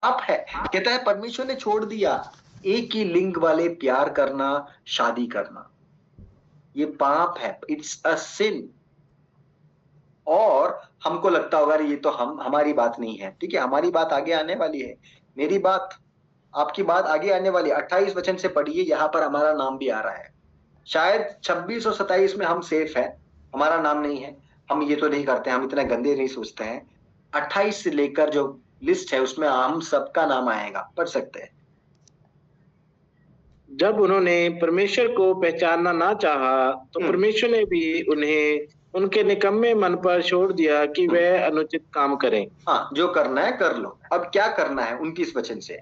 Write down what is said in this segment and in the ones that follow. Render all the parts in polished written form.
पाप है। कहता है परमेश्वर ने छोड़ दिया एक ही लिंग वाले प्यार करना, शादी करना, ये पाप है, इट्स अ सिन। और हमको लगता होगा अरे ये तो हम हमारी बात नहीं है, ठीक है, हमारी बात आगे आने वाली है, मेरी बात, आपकी बात आगे आने वाली है। 28 वचन से पढ़िए, यहाँ पर हमारा नाम भी आ रहा है। शायद 26 और 27 में हम सेफ है, हमारा नाम नहीं है, हम ये तो नहीं करते, हम इतना गंदे नहीं सोचते हैं। 28 से लेकर जो लिस्ट है उसमें हम सबका नाम आएगा, पढ़ सकते हैं। जब उन्होंने परमेश्वर को पहचानना ना चाहा, तो परमेश्वर ने भी उन्हें उनके निकम्मे मन पर छोड़ दिया कि वह अनुचित काम करें। हाँ, जो करना है कर लो। अब क्या करना है 29 वचन से?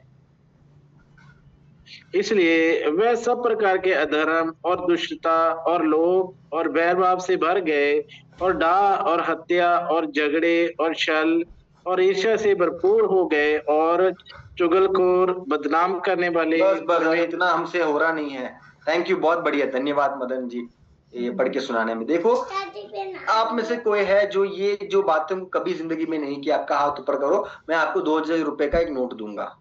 इसलिए वह सब प्रकार के अधर्म और दुष्टता और लोभ और बैरभाव से भर गए, और डाह और हत्या और झगड़े और छल और ईर्ष्या से भरपूर हो गए, और चुगलखोर, बदनाम करने वाले, बस बस, अभी इतना हमसे हो रहा नहीं है। थैंक यू, बहुत बढ़िया, धन्यवाद मदन जी ये पढ़ के सुनाने में। देखो, आप में से कोई है जो ये जो बातें कभी जिंदगी में नहीं की, आपका हाथ ऊपर करो, मैं आपको 2000 रुपए का एक नोट दूंगा।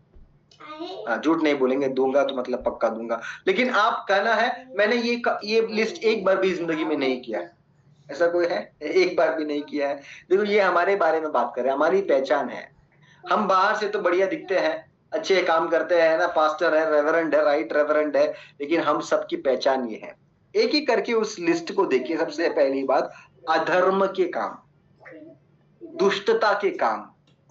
झूठ नहीं बोलेंगे, दूंगा तो मतलब पक्का दूंगा। लेकिन आप कहना है मैंने ये लिस्ट एक बार भी जिंदगी में नहीं किया, ऐसा कोई है? एक बार भी नहीं किया है। देखो, ये हमारे बारे में बात कर रहे हैं, हमारी पहचान है। हम बाहर से तो बढ़िया दिखते हैं, अच्छे काम करते हैं ना, पास्टर है, रेवरेंड है, राइट रेवरेंड है, लेकिन हम सबकी पहचान ये है। एक ही करके उस लिस्ट को देखिए। सबसे पहली बात, अधर्म के काम, दुष्टता के काम,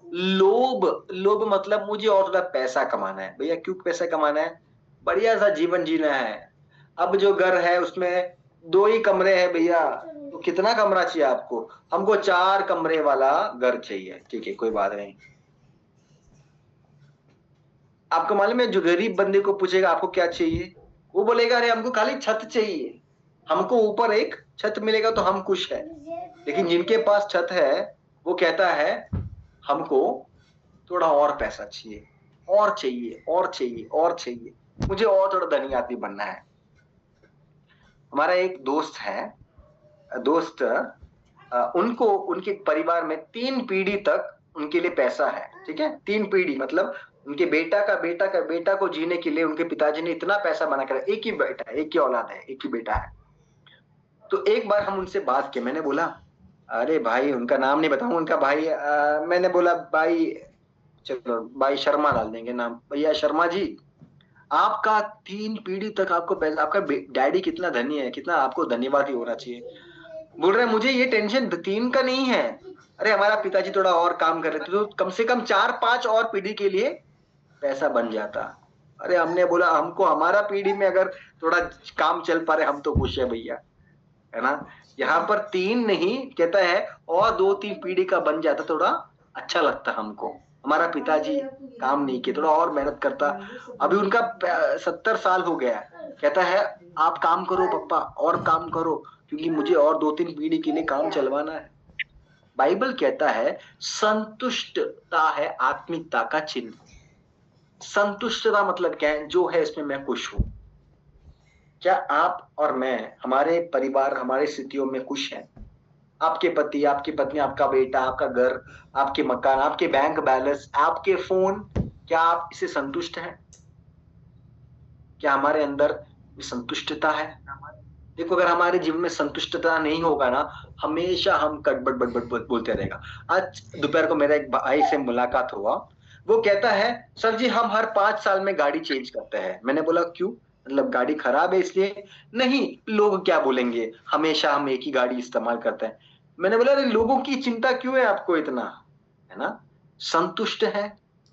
लोभ। लोभ मतलब मुझे और थोड़ा पैसा कमाना है। भैया क्यों पैसा कमाना है? बढ़िया सा जीवन जीना है। अब जो घर है उसमें 2 ही कमरे हैं भैया, तो कितना कमरा चाहिए आपको? हमको 4 कमरे वाला घर चाहिए, ठीक है, कोई बात नहीं। आपको मालूम है, जो गरीब बंदे को पूछेगा आपको क्या चाहिए, वो बोलेगा अरे हमको खाली छत चाहिए, हमको ऊपर एक छत मिलेगा तो हम खुश है। लेकिन जिनके पास छत है वो कहता है हमको थोड़ा और पैसा चाहिए, और चाहिए, और चाहिए, और चाहिए, मुझे और थोड़ा धनी आदमी बनना है। हमारा एक दोस्त है, दोस्त, उनको उनके परिवार में 3 पीढ़ी तक उनके लिए पैसा है, ठीक है, 3 पीढ़ी मतलब उनके बेटा का बेटा का बेटा को जीने के लिए उनके पिताजी ने इतना पैसा बना कर, एक ही बेटा, एक ही औलाद है, एक ही बेटा है। तो एक बार हम उनसे बात की, मैंने बोला अरे भाई, उनका नाम नहीं बताऊंगा, उनका भाई, मैंने बोला भाई, चलो भाई शर्मा डाल देंगे नाम, भैया शर्मा जी, आपका 3 पीढ़ी तक आपको पैसा, आपका डैडी कितना धनी है, कितना आपको धन्यवाद ही होना चाहिए। बोल रहे मुझे ये टेंशन 3 का नहीं है, अरे हमारा पिताजी थोड़ा और काम कर रहे थे तो कम से कम 4-5 और पीढ़ी के लिए पैसा बन जाता। अरे हमने बोला हमको हमारा पीढ़ी में अगर थोड़ा काम चल पा रहे हम तो खुश है भैया, है ना। यहाँ पर 3 नहीं कहता है, और 2-3 पीढ़ी का बन जाता थोड़ा अच्छा लगता हमको। हमारा पिताजी काम नहीं किया, थोड़ा और मेहनत करता। अभी उनका 70 साल हो गया, कहता है आप काम करो पप्पा, और काम करो, क्योंकि मुझे और 2-3 पीढ़ी के लिए काम चलवाना है। बाइबल कहता है संतुष्टता है आत्मिकता का चिन्ह। संतुष्टता मतलब क्या है? जो है इसमें मैं खुश हूं। क्या आप और मैं, हमारे परिवार, हमारी स्थितियों में खुश हैं? आपके पति, आपकी पत्नी, आपका बेटा, आपका घर, आपके मकान, आपके बैंक बैलेंस, आपके फोन, क्या आप इससे संतुष्ट हैं? क्या हमारे अंदर संतुष्टता है? देखो, अगर हमारे जीवन में संतुष्टता नहीं होगा ना, हमेशा हम कटबट बटबट बोलते रहेगा। आज दोपहर को मेरा एक भाई से मुलाकात हुआ, वो कहता है सर जी हम हर 5 साल में गाड़ी चेंज करते हैं। मैंने बोला क्यों, मतलब गाड़ी खराब है इसलिए? नहीं, लोग क्या बोलेंगे, हमेशा हम एक ही गाड़ी इस्तेमाल करते हैं। मैंने बोला अरे लोगों की चिंता क्यों है आपको इतना, है ना। संतुष्ट है,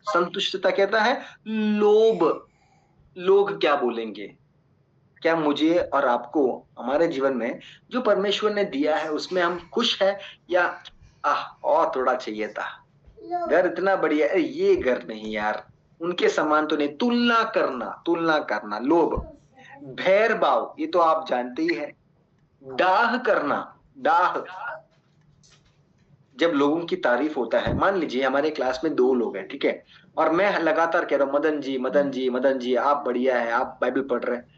संतुष्टता कहता है लोभ, लोग क्या बोलेंगे। क्या मुझे और आपको हमारे जीवन में जो परमेश्वर ने दिया है उसमें हम खुश हैं, या और थोड़ा चाहिए था, घर इतना बढ़िया है, ये घर नहीं यार, उनके समान तो नहीं, तुलना करना, तुलना करना, लोभ, भैर भाव, ये तो आप जानते ही हैं, डाह करना, डाह, जब लोगों की तारीफ होता है, मान लीजिए हमारे क्लास में 2 लोग हैं, ठीक है, और मैं लगातार कह रहा हूँ मदन जी, मदन जी, मदन जी आप बढ़िया है, आप बाइबल पढ़ रहे हैं।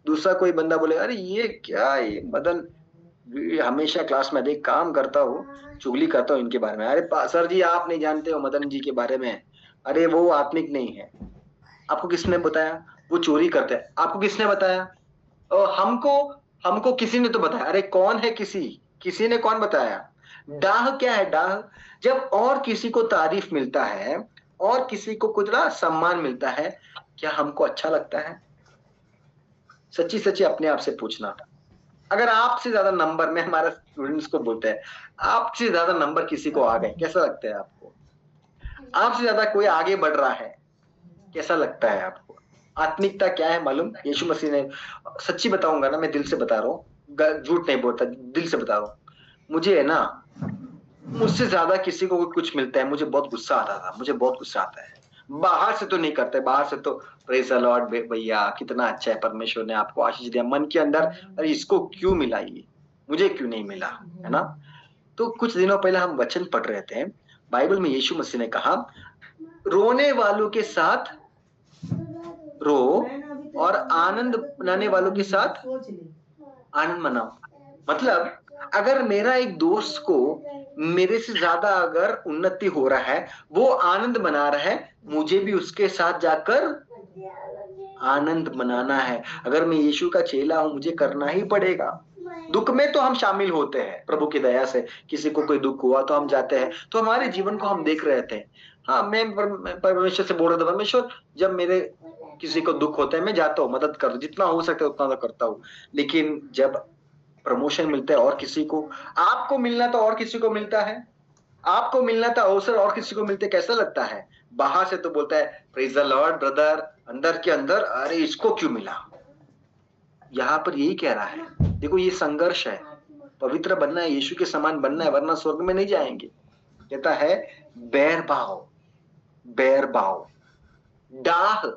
दूसरा कोई बंदा बोलेगा अरे ये क्या, ये मदन ये हमेशा क्लास में देख काम करता हूँ, चुगली करता हूँ इनके बारे में, अरे सर जी आप नहीं जानते हो मदन जी के बारे में, अरे वो आत्मिक नहीं है। आपको किसने बताया? वो चोरी करते हैं, आपको किसने बताया? हमको हमको किसी ने तो बताया। अरे कौन है किसी? किसी ने कौन बताया? डाह क्या है? डाह जब और किसी को तारीफ मिलता है और किसी को कुछ ना सम्मान मिलता है, क्या हमको अच्छा लगता है? सच्ची सच्ची अपने आप से पूछना। अगर आपसे ज्यादा नंबर, मैं हमारे स्टूडेंट्स को बोलते हैं, आपसे ज्यादा नंबर किसी को आ गए, कैसा लगता है आपको? आपसे ज्यादा कोई आगे बढ़ रहा है, कैसा लगता है आपको? आत्मिकता क्या है मालूम? यीशु मसीह ने, सच्ची बताऊंगा ना, मैं दिल से बता रहा हूँ, झूठ नहीं बोलता, दिल से बता रहा हूँ। मुझे है ना, मुझसे ज्यादा किसी को कुछ मिलता है, मुझे बहुत गुस्सा आता था, मुझे बहुत गुस्सा आता है। बाहर से तो नहीं करते, बाहर से तो प्रेज द लॉर्ड, भैया कितना अच्छा है, परमेश्वर ने आपको आशीष दिया। मन के अंदर, अरे इसको क्यों मिला, ये मुझे क्यों नहीं मिला, है ना? तो कुछ दिनों पहले हम वचन पढ़ रहे थे, बाइबल में यीशु मसीह ने कहा, रोने वालों के साथ रो और आनंद मनाने वालों के साथ आनंद मनाओ। मतलब अगर मेरा एक दोस्त को मेरे से ज्यादा अगर उन्नति हो रहा है, वो आनंद मना रहा है, मुझे भी उसके साथ जाकर आनंद मनाना है। अगर मैं यीशु का चेला हूं, मुझे करना ही पड़ेगा। दुख में तो हम शामिल होते हैं, प्रभु की दया से किसी को कोई दुख हुआ तो हम जाते हैं, तो हमारे जीवन को हम देख रहे थे। हाँ, मैं परमेश्वर से बोल रहा था, परमेश्वर जब मेरे किसी को दुख होता है, मैं जाता हूँ, मदद कर, जितना हो सकता है उतना तो करता हूँ। लेकिन जब प्रमोशन मिलता है और किसी को, आपको मिलना तो और किसी को मिलता है, आपको मिलना था अवसर और किसी को मिलते, कैसा लगता है? बाहर से तो बोलता है प्रेज द लॉर्ड ब्रदर, अंदर के अंदर अरे इसको क्यों मिला। यहाँ पर यही कह रहा है, देखो ये संघर्ष है, पवित्र बनना है, यीशु के समान बनना है, वरना स्वर्ग में नहीं जाएंगे। कहता है बैर भाव, बैर भाव, डाह,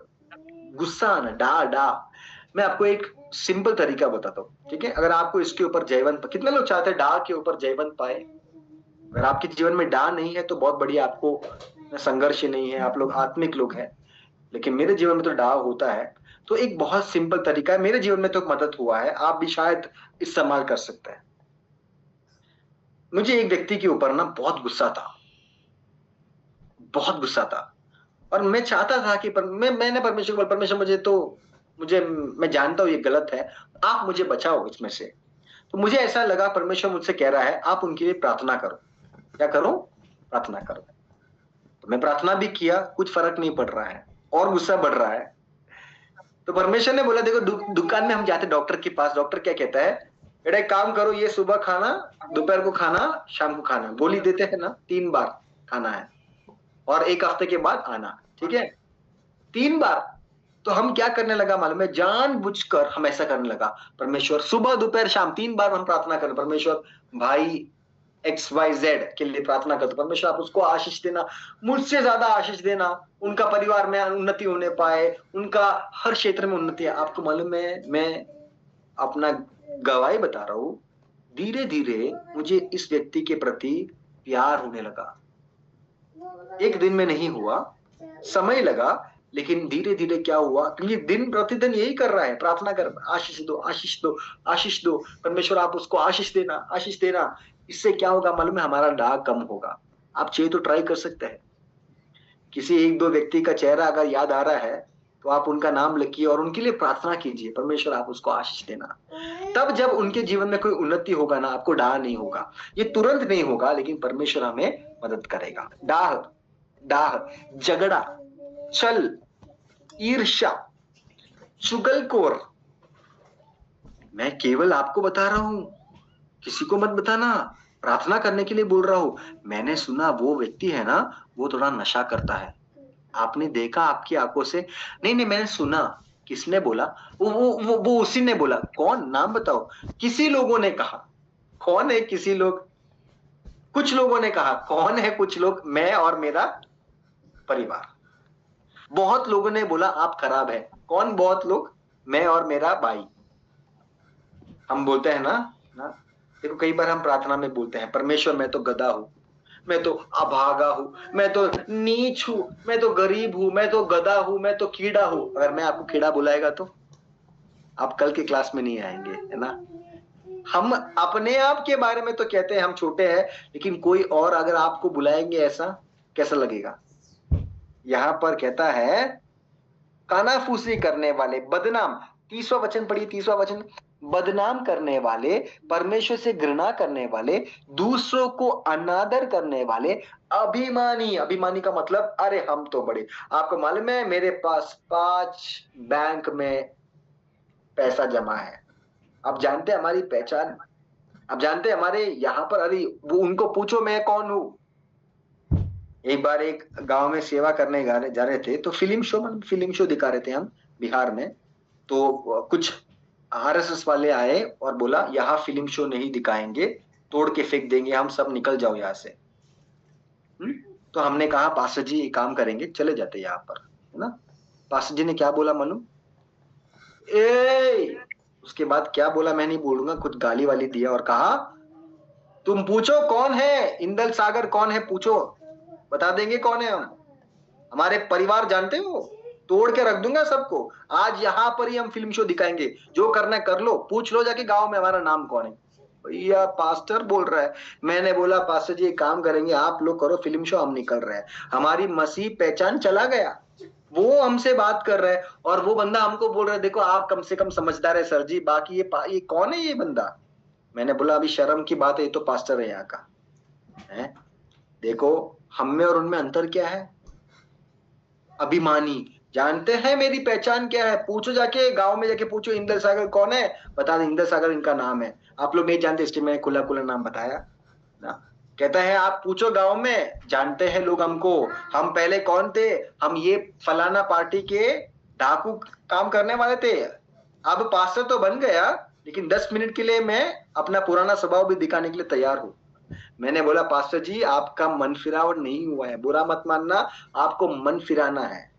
गुस्सा आना, डा डा। मैं आपको एक सिंपल तरीका बताता हूँ, ठीक है? अगर आपको इसके ऊपर जयवंत, कितने लोग चाहते हैं डा के ऊपर जयवंत पाए? अगर आपके जीवन में डा नहीं है तो बहुत बढ़िया, आपको संघर्ष ही नहीं है, आप लोग आत्मिक लोग हैं। लेकिन मेरे जीवन में तो डा होता है। तो एक बहुत सिंपल तरीका है, मेरे जीवन में तो मदद हुआ है, आप भी शायद इस्तेमाल कर सकते हैं। मुझे एक व्यक्ति के ऊपर ना बहुत गुस्सा था, बहुत गुस्सा था, और मैं चाहता था कि मैंने परमेश्वर को बोला, परमेश्वर मैं जानता हूं ये गलत है, आप मुझे बचाओ इसमें से। तो मुझे ऐसा लगा परमेश्वर मुझसे कह रहा है आप उनके लिए प्रार्थना करो। क्या करो? प्रार्थना करो। तो मैं प्रार्थना भी किया, कुछ फर्क नहीं पड़ रहा है और गुस्सा बढ़ रहा है। तो परमेश्वर ने बोला, देखो दुकान में हम जाते डॉक्टर के पास, डॉक्टर क्या कहता है, बेटा एक काम करो, ये सुबह खाना, दोपहर को खाना, शाम को खाना, गोली देते हैं ना, 3 बार खाना है और 1 हफ्ते के बाद आना, ठीक है? 3 बार। तो हम क्या करने लगा मालूम है, जानबूझकर हम ऐसा करने लगा, परमेश्वर सुबह दोपहर शाम 3 बार हम प्रार्थना करें, परमेश्वर भाई XYZ के लिए प्रार्थना करते, परमेश्वर आप उसको आशीष देना, मुझसे ज्यादा आशीष देना, उनका परिवार में उन्नति होने पाए, उनका हर क्षेत्र में उन्नति है। आपको मालूम है, मैं अपना गवाही बता रहा हूं, धीरे धीरे मुझे इस व्यक्ति के प्रति प्यार होने लगा। एक दिन में नहीं हुआ, समय लगा, लेकिन धीरे धीरे क्या हुआ, क्योंकि दिन प्रतिदिन यही कर रहा है, प्रार्थना कर, आशीष दो, आशीष दो, आशीष दो, परमेश्वर आप उसको आशीष देना, आशीष देना। इससे क्या होगा मालूम है, हमारा डाग कम होगा। आप चाहिए तो ट्राई कर सकते हैं, किसी 1-2 व्यक्ति का चेहरा अगर याद आ रहा है तो आप उनका नाम लिखिए और उनके लिए प्रार्थना कीजिए, परमेश्वर आप उसको आशीष देना। तब जब उनके जीवन में कोई उन्नति होगा ना, आपको डाह नहीं होगा। ये तुरंत नहीं होगा, लेकिन परमेश्वर हमें मदद करेगा। डाह, डाह, झगड़ा, छल, ईर्ष्या, चुगलखोर, मैं केवल आपको बता रहा हूं, किसी को मत बताना, प्रार्थना करने के लिए बोल रहा हूं। मैंने सुना वो व्यक्ति है ना, वो थोड़ा नशा करता है, आपने देखा आपकी आंखों से? नहीं नहीं, मैंने सुना। किसने बोला? वो उसी ने बोला। कौन? नाम बताओ। किसी लोगों ने कहा। कौन है किसी लोग? कुछ लोगों ने कहा। कौन है कुछ लोग? मैं और मेरा परिवार। बहुत लोगों ने बोला आप खराब है। कौन बहुत लोग? मैं और मेरा भाई। हम बोलते हैं ना, देखो कई बार हम प्रार्थना में बोलते हैं, परमेश्वर मैं तो गधा हूं, मैं तो अभागा हूं, मैं तो नीच हूं, मैं तो गरीब हूं, मैं तो गधा हूं, मैं तो कीड़ा हूं। अगर मैं आपको कीड़ा बुलाएगा तो आप कल के क्लास में नहीं आएंगे, है ना? हम अपने आप के बारे में तो कहते हैं हम छोटे हैं, लेकिन कोई और अगर आपको बुलाएंगे ऐसा, कैसा लगेगा? यहाँ पर कहता है कानाफूसी करने वाले, बदनाम, 30वां वचन पढ़िए, 30वां वचन, बदनाम करने वाले, परमेश्वर से घृणा करने वाले, दूसरों को अनादर करने वाले, अभिमानी। अभिमानी का मतलब अरे हम तो बड़े, आपको मालूम है मेरे पास 5 बैंक में पैसा जमा है, आप जानते हैं हमारी पहचान, आप जानते हैं हमारे यहाँ पर, अरे वो उनको पूछो मैं कौन हूं। एक बार एक गांव में सेवा करने जा रहे थे, तो फिल्म शो दिखा रहे थे हम बिहार में। तो कुछ आरएसएस वाले आए और बोला यहाँ फिल्म शो नहीं दिखाएंगे, तोड़ के फेंक देंगे, हम सब निकल जाओ यहाँ से। तो हमने कहा पास्टर जी एक काम करेंगे, चले जाते यहाँ पर, है ना। पास्टर जी ने क्या बोला मालूम, ए उसके बाद क्या बोला मैं नहीं बोलूंगा, कुछ गाली वाली दिया और कहा तुम पूछो कौन है इंदल सागर, कौन है पूछो, बता देंगे कौन है हम, हमारे परिवार जानते हो, तोड़ के रख दूंगा सबको, आज यहाँ पर ही हम फिल्म शो दिखाएंगे, जो करना है कर लो, पूछ लो जाके गांव में हमारा नाम कौन है। भैया पास्टर बोल रहा है, मैंने बोला पास्टर जी एक काम करेंगे, आप लोग करो फिल्म शो, हम निकल रहे हैं, हमारी मसीह पहचान चला गया, वो हमसे बात कर रहा है और वो बंदा हमको बोल रहा है देखो आप कम से कम समझदार है सर जी, बाकी ये कौन है ये बंदा। मैंने बोला अभी शर्म की बात है, ये तो पास्टर है यहाँ का, है देखो हम में और उनमें अंतर क्या है, अभिमानी, जानते हैं मेरी पहचान क्या है, पूछो जाके गांव में जाके पूछो इंदल सागर कौन है, बता दे इंदल सागर इनका नाम है, आप लोग नहीं जानते इसलिए मैंने खुला खुला नाम बताया ना। कहता है आप पूछो गांव में, जानते हैं लोग हमको, हम पहले कौन थे, हम ये फलाना पार्टी के डाकू काम करने वाले थे, अब पास्टर तो बन गया लेकिन 10 मिनट के लिए मैं अपना पुराना स्वभाव भी दिखाने के लिए तैयार हूं। मैंने बोला पास्टर जी आपका मन फिरावट नहीं हुआ है, बुरा मत मानना, आपको मन फिराना है।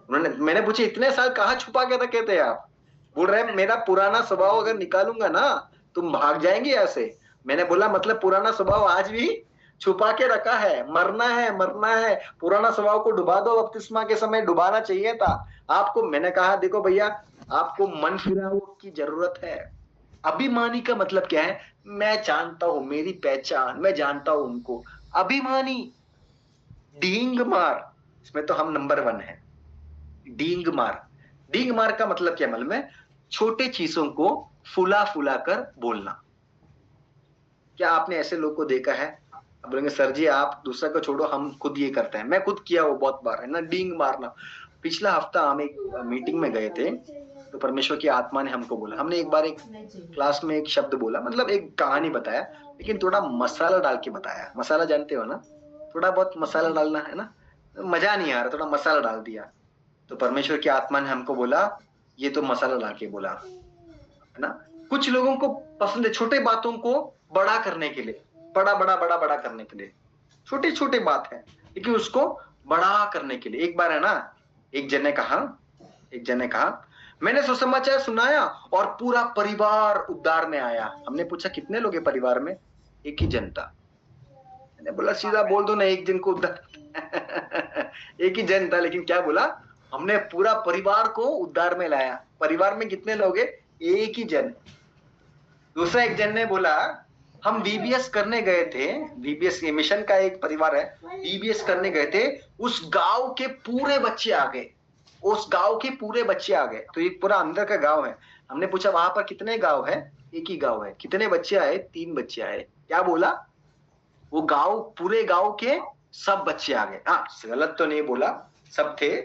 मैंने पूछे इतने साल कहाँ छुपा के रखे थे आप, बोल रहे मेरा पुराना स्वभाव अगर निकालूंगा ना तुम भाग जाएंगे ऐसे। मैंने बोला मतलब पुराना स्वभाव आज भी छुपा के रखा है, मरना है मरना है, पुराना स्वभाव को डुबा दो, बपतिस्मा के समय डुबाना चाहिए था आपको। मैंने कहा देखो भैया आपको मन फिराव की जरूरत है। अभिमानी का मतलब क्या है, मैं जानता हूं मेरी पहचान, मैं जानता हूं उनको। अभिमानी, डींग मार, इसमें तो हम नंबर 1 है। डींग मार, डींग मार का मतलब क्या मालूम है, छोटे चीजों को फुला फुला कर बोलना। क्या आपने ऐसे लोग को देखा है, अब बोलेंगे सर जी आप दूसरा को छोड़ो हम खुद ये करते हैं, मैं खुद किया वो बहुत बार, है ना, डींग मारना। पिछला हफ्ता हम एक मीटिंग में गए थे, तो परमेश्वर की आत्मा ने हमको बोला, हमने एक बार एक क्लास में एक शब्द बोला, मतलब एक कहानी बताया, लेकिन थोड़ा मसाला डाल के बताया। मसाला जानते हो ना, थोड़ा बहुत मसाला डालना है ना, मजा नहीं आ रहा, थोड़ा मसाला डाल दिया। तो परमेश्वर की आत्मा ने हमको बोला ये तो मसाला डाल के बोला, है ना। कुछ लोगों को पसंद है छोटे बातों को बड़ा करने के लिए, बड़ा बड़ा बड़ा बड़ा करने के लिए, छोटी छोटी बात है लेकिन उसको बड़ा करने के लिए। एक बार है ना, एक जन ने कहा मैंने सुसमाचार सुनाया और पूरा परिवार उद्धार में आया। हमने पूछा कितने लोग हैं परिवार में, एक ही जन था। मैंने बोला सीधा बोल दो ना एक जन को उद्धार एक ही जन था, लेकिन क्या बोला, हमने पूरा परिवार को उद्धार में लाया। परिवार में कितने लोग हैं, एक ही जन। दूसरा एक जन ने बोला हम वीबीएस करने गए थे, वीबीएस मिशन का एक परिवार है, वीबीएस करने गए थे, उस गांव के पूरे बच्चे आ गए, उस गांव के पूरे बच्चे आ गए। तो ये पूरा अंदर का गांव है। हमने पूछा वहां पर कितने गांव है, एक ही गांव है, कितने बच्चे आए, 3 बच्चे आए। क्या बोला, वो गांव पूरे गांव के सब बच्चे आ गए। हाँ गलत तो नहीं बोला, सब थे,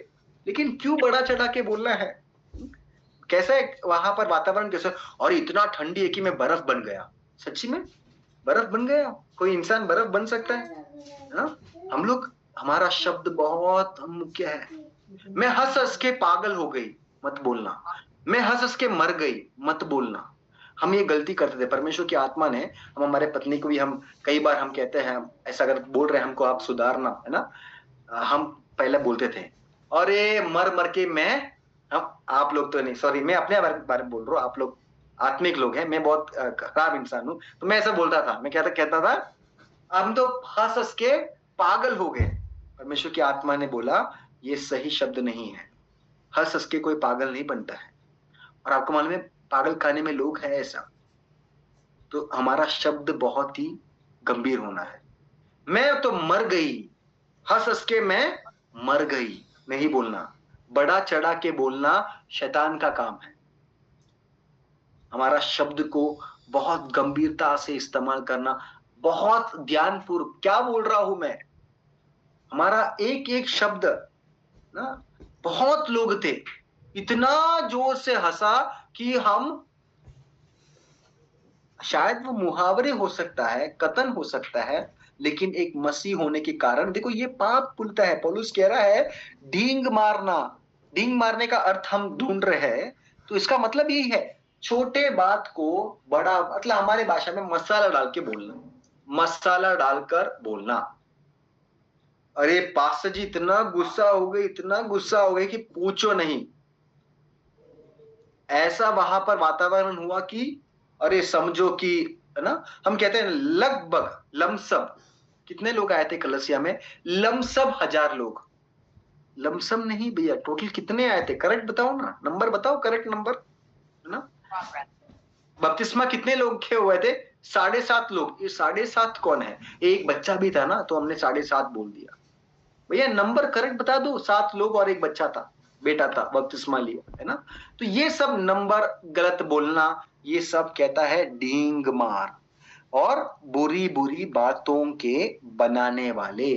लेकिन क्यों बड़ा चढ़ा के बोलना है। कैसा है वहां पर वातावरण कैसा, और इतना ठंडी है कि मैं बर्फ बन गया, सच्ची में बर्फ बन गया। कोई इंसान बर्फ बन सकता है ना। हम लोग, हमारा शब्द बहुत मुख्य है। मैं हंस हंस के पागल हो गई, मत बोलना। मैं हंस हंस के मर गई, मत बोलना। हम ये गलती करते थे। परमेश्वर की आत्मा ने, हम हमारे पत्नी को भी, हम कई बार हम कहते हैं ऐसा अगर बोल रहे हैं हमको आप सुधारना, है ना। हम पहले बोलते थे अरे मर मर के मैं, हम आप लोग तो नहीं, सॉरी मैं अपने बारे में बोल रहा हूँ, आप लोग आत्मिक लोग हैं, मैं बहुत खराब इंसान हूँ, तो मैं ऐसा बोलता था। मैं कहता था हम तो हंस हंस के पागल हो गए। परमेश्वर की आत्मा ने बोला ये सही शब्द नहीं है, हंस हंस के कोई पागल नहीं बनता है। और आपको मालूम है पागल खाने में लोग हैं ऐसा। तो हमारा शब्द बहुत ही गंभीर होना है। मैं तो मर गई, हंस हंस के मैं मर गई नहीं बोलना, बड़ा चढ़ा के बोलना शैतान का काम है। हमारा शब्द को बहुत गंभीरता से इस्तेमाल करना, बहुत ध्यानपूर्वक, क्या बोल रहा हूं मैं, हमारा एक एक शब्द ना। बहुत लोग थे, इतना जोर से हंसा कि हम, शायद वो मुहावरे हो सकता है, कथन हो सकता है, लेकिन एक मसीह होने के कारण देखो ये पाप खुलता है। पौलुस कह रहा है डींग मारना, डींग मारने का अर्थ हम ढूंढ रहे हैं, तो इसका मतलब यही है, छोटे बात को बड़ा, मतलब हमारे भाषा में मसाला डाल के बोलना, मसाला डालकर बोलना। अरे पास्टर जी इतना गुस्सा हो गए, इतना गुस्सा हो गए कि पूछो नहीं। ऐसा वहां पर वातावरण हुआ कि अरे समझो कि, है ना, हम कहते हैं लगभग लमसम कितने लोग आए थे कलसिया में, लमसम 1000 लोग। लमसम नहीं भैया, टोटल कितने आए थे, करेक्ट बताओ ना, नंबर बताओ, करेक्ट नंबर, है ना। बपतिस्मा कितने लोग के हुए थे, 7.5 लोग। ये 7.5 कौन है, एक बच्चा भी था ना, तो हमने 7.5 बोल दिया। भैया नंबर करेक्ट बता दो, 7 लोग और एक बच्चा था, बेटा था, बपतिस्मा लिया, है ना। तो ये सब नंबर गलत बोलना, ये सब कहता है डींग मार। और बुरी बुरी बातों के बनाने वाले,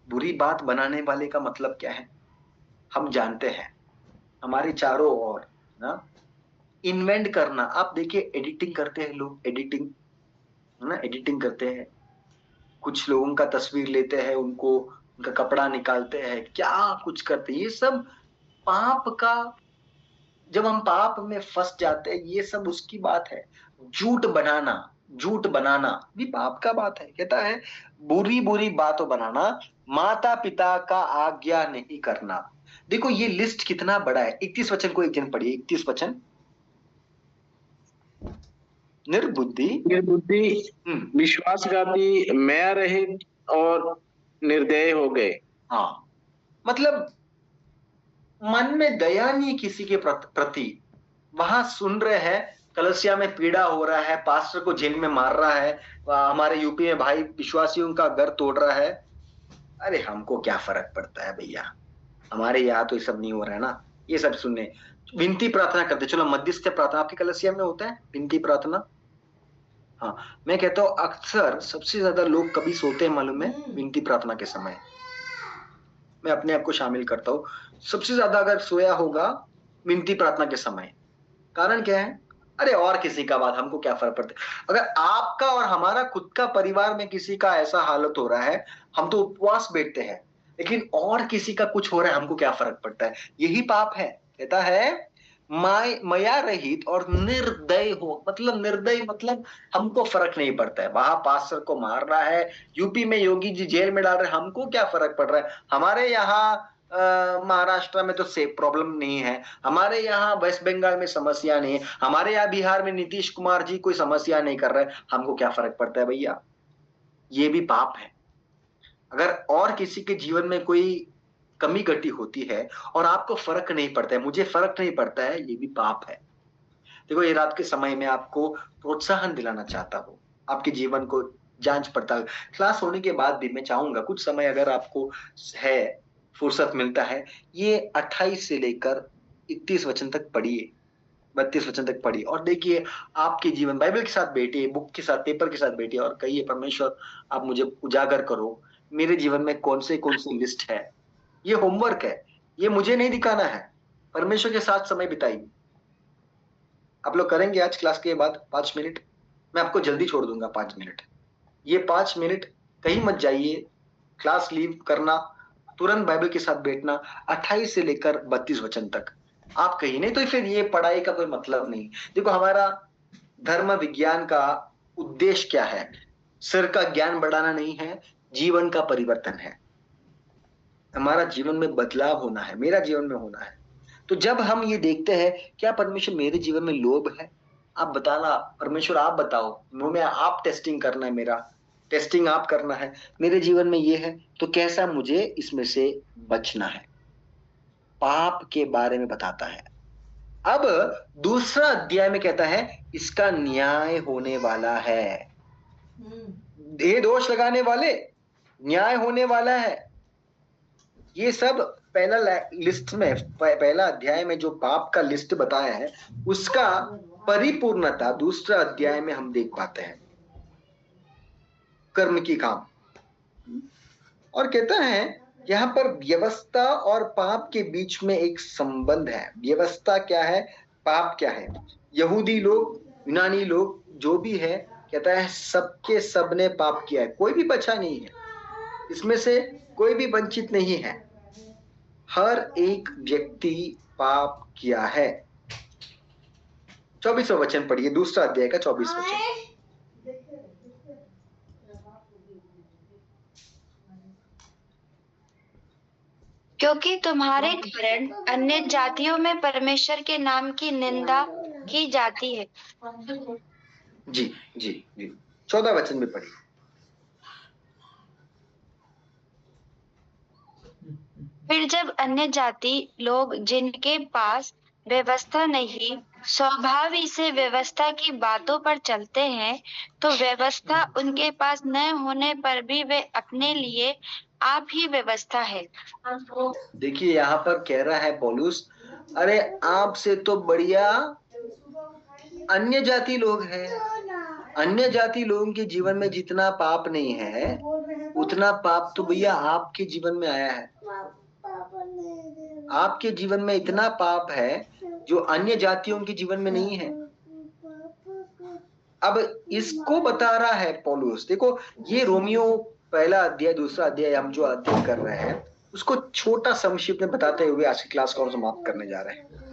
बुरी बात बनाने वाले का मतलब क्या है, हम जानते हैं, हमारे चारों ओर ना, इन्वेंट करना। आप देखिए एडिटिंग करते हैं लोग, एडिटिंग, है ना, एडिटिंग करते हैं, कुछ लोगों का तस्वीर लेते हैं, उनको उनका कपड़ा निकालते हैं, क्या कुछ करते हैं, ये सब पाप का, जब हम पाप में फंस जाते हैं, ये सब उसकी बात है। झूठ बनाना, झूठ बनाना भी पाप का बात है। कहता है बुरी बुरी बातों बनाना, माता पिता का आज्ञा नहीं करना। देखो ये लिस्ट कितना बड़ा है। 31 वचन को एक जन पढ़िए, 31 वचन। निर्बुद्धि, निर्बुद्धि, हम्म, विश्वासघाती, मैं रहित और निर्दय हो गए। हाँ, मतलब मन में दया नहीं किसी के प्रति। वहां सुन रहे हैं कलसिया में पीड़ा हो रहा है, पास्टर को जेल में मार रहा है, हमारे यूपी में भाई विश्वासियों का घर तोड़ रहा है। अरे हमको क्या फर्क पड़ता है भैया, हमारे यहाँ तो ये सब नहीं हो रहा है ना। ये सब सुनने, विनती प्रार्थना करते, चलो मध्यस्थ प्रार्थना आपकी कलसिया में होता है, विनती प्रार्थना। हाँ, मैं कहता हूँ अक्सर सबसे ज्यादा लोग कभी सोते हैं मालूम है, विनती प्रार्थना के समय। मैं अपने आप को शामिल करता हूँ, सबसे ज्यादा अगर सोया होगा विनती प्रार्थना के समय। कारण क्या है, अरे और किसी का बात हमको क्या फर्क पड़ता है। अगर आपका और हमारा खुद का परिवार में किसी का ऐसा हालत हो रहा है, हम तो उपवास बैठते हैं, लेकिन और किसी का कुछ हो रहा है, हमको क्या फर्क पड़ता है। यही पाप है। कहता है मया रहित और निर्दय हो, मतलब निर्दय मतलब हमको फर्क नहीं पड़ता है। वहां पास्टर को मार रहा है, यूपी में योगी जी जेल में डाल रहे हैं, हमको क्या फर्क पड़ रहा है। हमारे यहाँ महाराष्ट्र में तो सेफ प्रॉब्लम नहीं है, हमारे यहाँ वेस्ट बंगाल में समस्या नहीं है, हमारे यहाँ बिहार में नीतीश कुमार जी कोई समस्या नहीं कर रहे, हमको क्या फर्क पड़ता है भैया। ये भी पाप है। अगर और किसी के जीवन में कोई कमी घटी होती है और आपको फर्क नहीं पड़ता है, मुझे फर्क नहीं पड़ता है, ये भी पाप है। देखो ये रात के समय में आपको प्रोत्साहन दिलाना चाहता हूँ, आपके जीवन को जांच पड़ताल, क्लास होने के बाद भी मैं चाहूंगा कुछ समय अगर आपको है, फुर्सत मिलता है, ये 28 से लेकर 31 वचन तक पढ़िए, 32 वचन तक पढ़िए, और देखिए आपके जीवन, बाइबल के साथ बैठिए, बुक के साथ, पेपर के साथ बैठिए और कहिए परमेश्वर आप मुझे उजागर करो, मेरे जीवन में कौन सी लिस्ट है। ये होमवर्क है, ये मुझे नहीं दिखाना है, परमेश्वर के साथ समय बिताइए। आप लोग करेंगे आज क्लास के बाद 5 मिनट, मैं आपको जल्दी छोड़ दूंगा 5 मिनट। ये 5 मिनट कहीं मत जाइए, क्लास लीव करना, तुरंत बाइबल के साथ बैठना, 28 से लेकर 32 वचन तक। आप कहीं नहीं तो फिर ये पढ़ाई का कोई मतलब नहीं। देखो हमारा धर्म विज्ञान का उद्देश्य क्या है, सिर का ज्ञान बढ़ाना नहीं है, जीवन का परिवर्तन है। हमारा जीवन में बदलाव होना है, मेरा जीवन में होना है। तो जब हम ये देखते हैं, क्या परमेश्वर मेरे जीवन में लोभ है, आप बताना, परमेश्वर आप बताओ, मुंह में आप टेस्टिंग करना है, मेरा टेस्टिंग आप करना है, मेरे जीवन में ये है, तो कैसा मुझे इसमें से बचना है। पाप के बारे में बताता है। अब दूसरा अध्याय में कहता है इसका न्याय होने वाला है। ये दोष लगाने वाले, न्याय होने वाला है। ये सब पहला लिस्ट में, पहला अध्याय में जो पाप का लिस्ट बताया है उसका परिपूर्णता दूसरा अध्याय में हम देख पाते हैं, कर्म की काम। और कहता है यहाँ पर व्यवस्था और पाप के बीच में एक संबंध है। व्यवस्था क्या है, पाप क्या है। यहूदी लोग, यूनानी लोग, जो भी है, कहता है सबके सब ने पाप किया है, कोई भी बचा नहीं है, इसमें से कोई भी वंचित नहीं है, हर एक व्यक्ति पाप किया है। 24वां वचन पढ़िए, दूसरा अध्याय का 24वां वचन। क्योंकि तुम्हारे कारण अन्य जातियों में परमेश्वर के नाम की निंदा की जाती है। जी जी जी, 14 वचन में पढ़िए। फिर जब अन्य जाति लोग जिनके पास व्यवस्था नहीं स्वभाव से व्यवस्था की बातों पर चलते हैं, तो व्यवस्था उनके पास न होने पर भी वे अपने लिए आप ही व्यवस्था है। देखिए यहाँ पर कह रहा है पौलुस, अरे आपसे तो बढ़िया अन्य जाति लोग हैं। अन्य जाति लोगों के जीवन में जितना पाप नहीं है उतना पाप तो भैया आपके जीवन में आया है। आपके जीवन में इतना पाप है जो अन्य जातियों के जीवन में नहीं है। अब इसको बता रहा है पौलुस। देखो ये रोमियो पहला अध्याय दूसरा अध्याय हम जो अध्ययन कर रहे हैं उसको छोटा संक्षिप्त में बताते हुए आज की क्लास को समाप्त करने जा रहे हैं।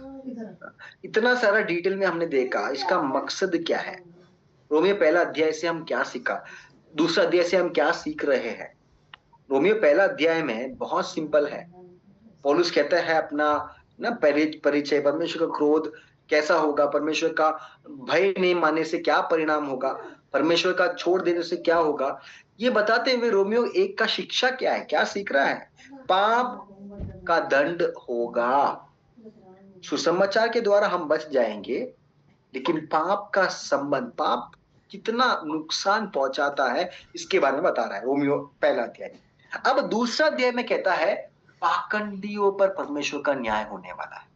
इतना सारा डिटेल में हमने देखा, इसका मकसद क्या है, रोमियो पहला अध्याय से हम क्या सीखा, दूसरा अध्याय से हम क्या सीख रहे हैं। रोमियो पहला अध्याय में बहुत सिंपल है। पौलुस कहता है अपना ना परिचय, परमेश्वर का क्रोध कैसा होगा, परमेश्वर का भय नहीं मानने से क्या परिणाम होगा, परमेश्वर का छोड़ देने से क्या होगा, ये बताते हुए रोमियो एक का शिक्षा क्या है, क्या सीख रहा है, पाप का दंड होगा। सुसमाचार के द्वारा हम बच जाएंगे, लेकिन पाप का संबंध, पाप कितना नुकसान पहुंचाता है इसके बारे में बता रहा है रोमियो पहला अध्याय। अब दूसरा अध्याय में कहता है पाखंडियों पर परमेश्वर का न्याय होने वाला है।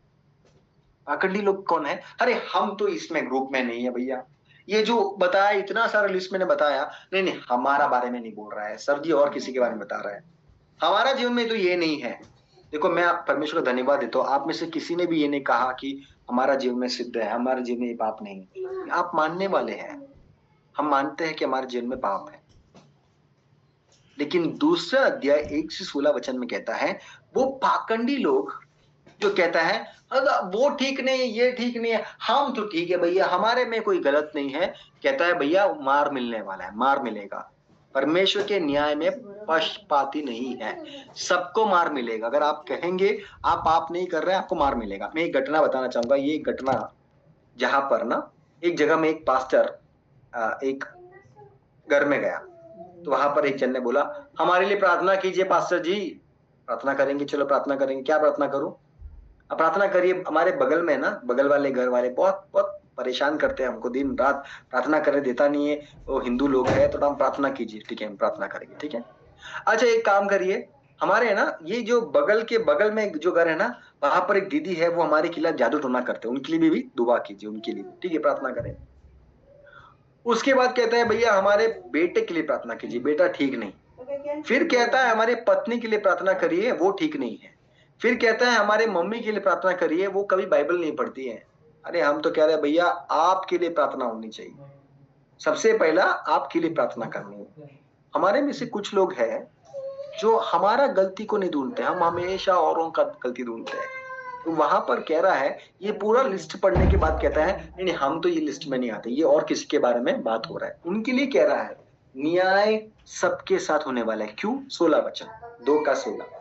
पाखंडी लोग कौन है? अरे हम तो इसमें ग्रुप में नहीं है भैया, ये जो बताया इतना सारा लिस्ट मैंने बताया, नहीं नहीं हमारा बारे में नहीं बोल रहा है सर जी, और किसी के बारे में बता रहा है। हमारा जीवन में तो ये नहीं है। देखो मैं परमेश्वर का धन्यवाद देता हूँ, आप में से किसी ने भी ये नहीं कहा कि हमारा जीवन में सिद्ध है, हमारे जीवन में ये पाप नहीं। आप मानने वाले हैं, हम मानते हैं कि हमारे जीवन में पाप है। लेकिन दूसरा अध्याय 1 से 16 वचन में कहता है वो पाखंडी लोग जो कहता है वो ठीक नहीं है, ये ठीक नहीं है, हम तो ठीक है भैया, हमारे में कोई गलत नहीं है, कहता है भैया मार मिलने वाला है, मार मिलेगा। परमेश्वर के न्याय में पक्षपाती नहीं है, सबको मार मिलेगा। अगर आप कहेंगे आप पाप नहीं कर रहे हैं, आपको मार मिलेगा। मैं एक घटना बताना चाहूंगा। ये घटना जहां पर ना एक जगह में एक पास्टर एक घर में गया, तो वहां पर एक जन ने बोला हमारे लिए प्रार्थना कीजिए पास्टर जी। प्रार्थना करेंगे, चलो प्रार्थना करेंगे। क्या प्रार्थना करूं? अब प्रार्थना करिए। हमारे बगल में ना, बगल वाले घर वाले बहुत बहुत परेशान करते हैं हमको, दिन रात प्रार्थना करने देता नहीं है। वो हिंदू लोग है, तो हम प्रार्थना कीजिए। ठीक है, हम प्रार्थना करेंगे। ठीक है, अच्छा एक काम करिए, हमारे ना ये जो बगल के बगल में जो घर है ना, वहां पर एक दीदी है, वो हमारे खिलाफ जादू टोना करते हैं, उनके लिए भी दुआ कीजिए, उनके लिए। ठीक है, प्रार्थना करें। उसके बाद कहता है भैया हमारे बेटे के लिए प्रार्थना कीजिए, बेटा ठीक नहीं। फिर कहता है हमारे पत्नी के लिए प्रार्थना करिए, वो ठीक नहीं है। फिर कहता है हमारे मम्मी के लिए प्रार्थना करिए, वो कभी बाइबल नहीं पढ़ती है। अरे हम तो कह रहे हैं भैया आपके लिए प्रार्थना होनी चाहिए, सबसे पहला आपके लिए प्रार्थना करनी है। हमारे में से कुछ लोग हैं जो हमारा गलती को नहीं ढूंढते, हम हमेशा औरों का गलती ढूंढते हैं। तो वहां पर कह रहा है, ये पूरा लिस्ट पढ़ने के बाद कहता है नहीं नहीं हम तो ये लिस्ट में नहीं आते, ये और किसी के बारे में बात हो रहा है। उनके लिए कह रहा है न्याय सबके साथ होने वाला है। क्यों? 16 वचन 2 का 16।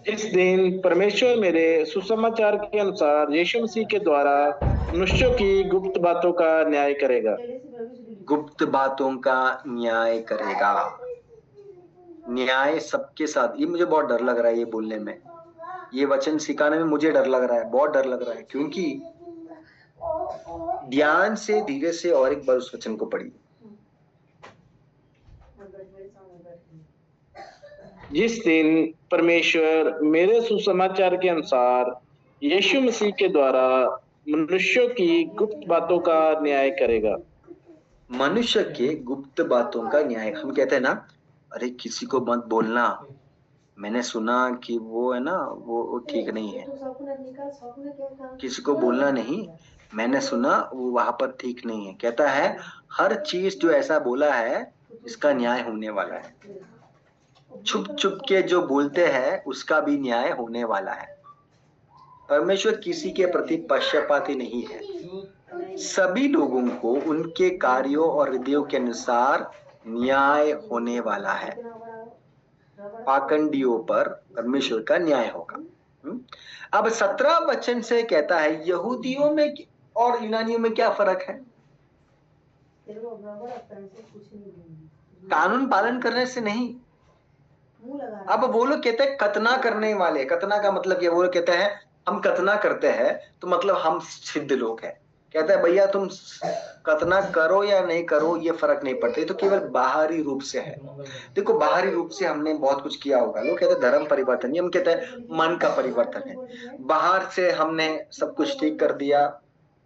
इस दिन परमेश्वर मेरे सुसमाचार के अनुसार यीशु मसीह के द्वारा मनुष्यों की गुप्त बातों का न्याय करेगा। गुप्त बातों का न्याय करेगा। न्याय सबके साथ। ये मुझे बहुत डर लग रहा है ये बोलने में, ये वचन सिखाने में मुझे डर लग रहा है, बहुत डर लग रहा है। क्योंकि ध्यान से धीरे से और एक बार उस वचन को पढ़िए। जिस दिन परमेश्वर मेरे सुसमाचार के अनुसार यीशु मसीह के द्वारा मनुष्यों की गुप्त बातों का न्याय करेगा। मनुष्य के गुप्त बातों का न्याय। हम कहते हैं ना, अरे किसी को मत बोलना, मैंने सुना कि वो है ना, वो ठीक नहीं है। किसी को बोलना नहीं, मैंने सुना वो वहां पर ठीक नहीं है। कहता है हर चीज जो ऐसा बोला है इसका न्याय होने वाला है। छुप छुप के जो बोलते हैं उसका भी न्याय होने वाला है। परमेश्वर किसी के प्रति पक्षपाती नहीं है। सभी लोगों को उनके कार्यों और हृदयों के अनुसार न्याय होने वाला है। पाखंडियों पर परमेश्वर का न्याय होगा। अब 17 वचन से कहता है यहूदियों में और यूनानियों में क्या फर्क है? कानून पालन करने से नहीं। अब वो लोग कहते हैं कतना करने वाले। कतना का मतलब ये, वो लोग कहते हैं हम कतना करते हैं तो मतलब हम सिद्ध लोग हैं। कहता है भैया तुम कतना करो या नहीं करो ये फर्क नहीं पड़ता, तो केवल बाहरी रूप से है। देखो बाहरी रूप से हमने बहुत कुछ किया होगा। लोग कहते हैं धर्म परिवर्तन, हम कहते हैं मन का परिवर्तन है। बाहर से हमने सब कुछ ठीक कर दिया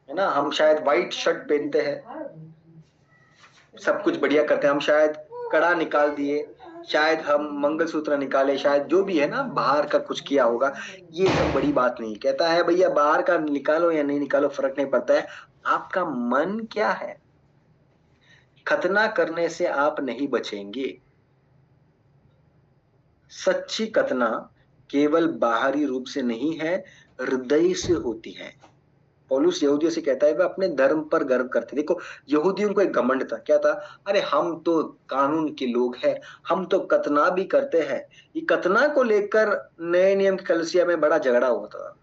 है ना, हम शायद व्हाइट शर्ट पहनते हैं, सब कुछ बढ़िया करते हैं, हम शायद कड़ा निकाल दिए, शायद हम मंगलसूत्र निकाले, शायद जो भी है ना बाहर का कुछ किया होगा, ये सब बड़ी बात नहीं। कहता है भैया बाहर का निकालो या नहीं निकालो फर्क नहीं पड़ता है, आपका मन क्या है। खतना करने से आप नहीं बचेंगे। सच्ची खतना केवल बाहरी रूप से नहीं है, हृदय से होती है। पौलुस यहूदियों से कहता है वे अपने धर्म पर गर्व करते। देखो यहूदियों को एक घमंड था, क्या था? अरे हम तो कानून के लोग हैं, हम तो कतना भी करते हैं। ये कतना को लेकर नए नियम की कलीसिया में बड़ा झगड़ा हुआ था